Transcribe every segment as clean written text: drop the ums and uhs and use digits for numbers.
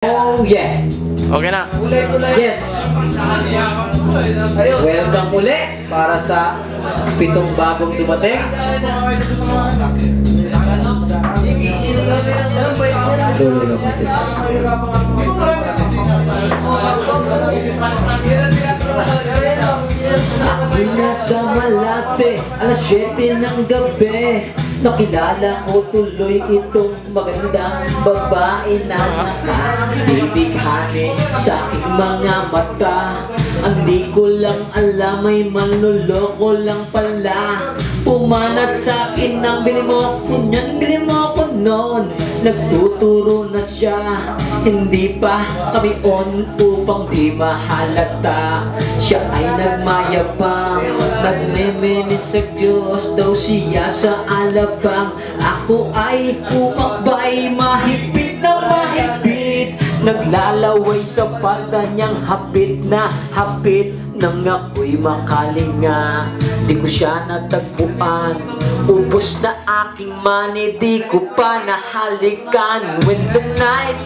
Oh yeah! Okay na. Yes! Welcome uli para sa pitong bagong dumating. Lolo Matis. Ako'y nasa Malate, alas 7 ng gabi. Nakilala ko tuloy itong magandang babae na nakabibighani sa aking mga mata. Hindi ko lang alam, may manloloko lang pala. Pumanat sa akin ng bili mo ko niyan, bili mo ko noon. Nagtuturo na siya, hindi pa kami on upang di mahalata. Siya ay nagmayabang, nagmemenis sa Diyos daw siya sa alabang. Ako ay umakbay, mahigpit na mahigpit. Naglalaway sa pata niyang hapit na hapit. Nang ako'y makalinga, di ko siya natagpuan. Ubos na aking money, di ko pa nahalikan. When the night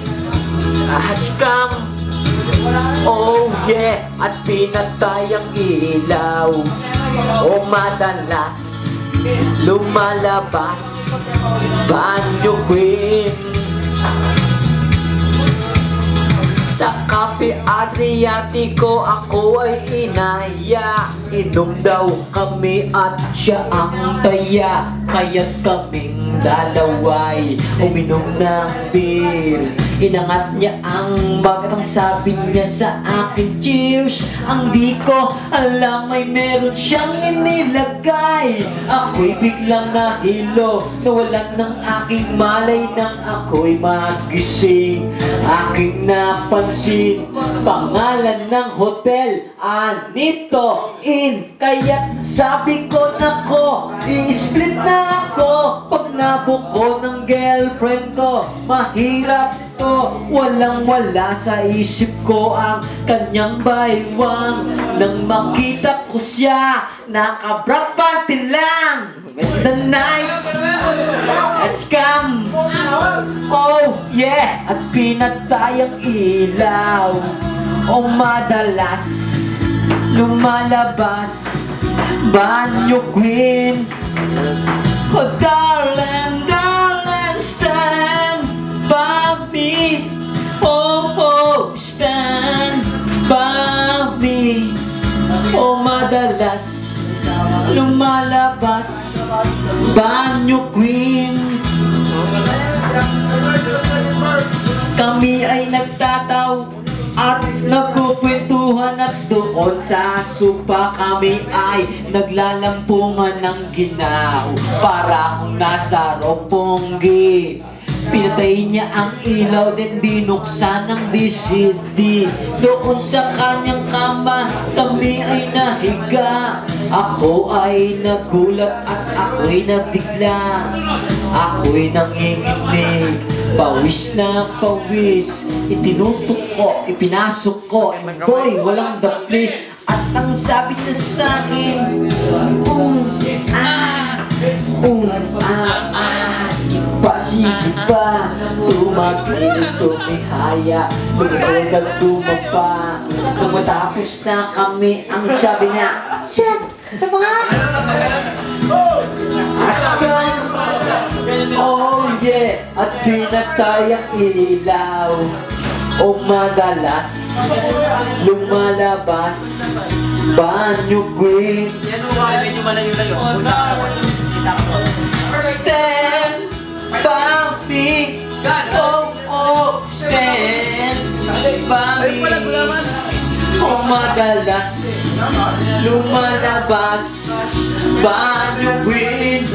has come, oh yeah, at pinatay ang ilaw. O madalas lumalabas banyo queen. Sa Cafe Adriatico ako ay inaya. Inom daw kami at siya ang taya. Kaya't kaming dalaway uminom ng beer. Inangat niya ang bagatang sabi niya sa akin, cheers. Ang di ko alam ay meron siyang inilagay. Ako'y biglang nahilo, nawalan ng aking malay nang ako'y magising. Aking napansin pangalan ng hotel, Anito Inn. Kaya't sabi ko, nako, i-split na ako pag nabuko ng girlfriend ko. Mahirap to, walang wala sa isip ko ang kanyang baywang. Nang makita ko siya, nakabrapantin lang. When the night has come, oh yeah, at pinatay ang ilaw. O madalas lumalabas banyo queen. Oh darling, darling, stand by me. Oh, oh, stand by me. Oh madalas lumalabas banyo queen. Kami ay nagtataw at nagkukwentuhan at doon sa sopa kami ay naglalampungan ng ginaw. Para akong nasa Roppongi. Pinatay niya ang ilaw, then binuksan ng VCD. Doon sa kanyang kama, kami ay nahiga. Ako ay nagulat at ako'y nabigla. Ako'y nanginginig, pawis na pawis. Itinutok ko, ipinasok ko, and boy, walang the place. At ang sabi niya sa akin, sige pa, tumagil, tumihaya, magsagal tumaba. Nung matapos na kami, ang sabi niya, shit, sa mga askan. Oh yeah, at pinatay ang ilaw. O madalas lumalabas banyo queen. Yan mo kaya medyo malayo-layo. Stand by me. Oh, oh, stand by me. O madalas lumalabas banyo queen.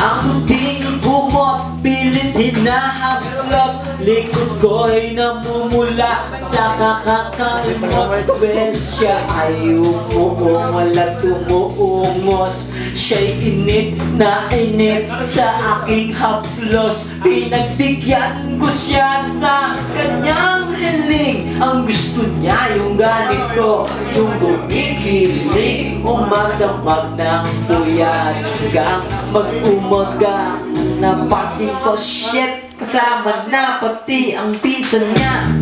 Ang ting bumot, pilit hinahablog. Likod ko'y namumula sa kakakalimot. Well, siya ay umuungal at umuungos. Siya'y init na init sa aking haplos. Pinagbigyan ko siya sa kanyang hiling. Ang gusto niya yung ganito, yung bumigiling. Umadamag ng puyat hanggang mag-umaga. Napansin ko, shit, Kasama na pati ang pinsan niya.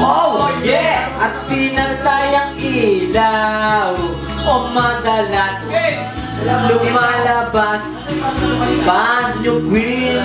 Oh yeah! At pinatay ang ilaw. O madalas lumalabas Banyo Queen.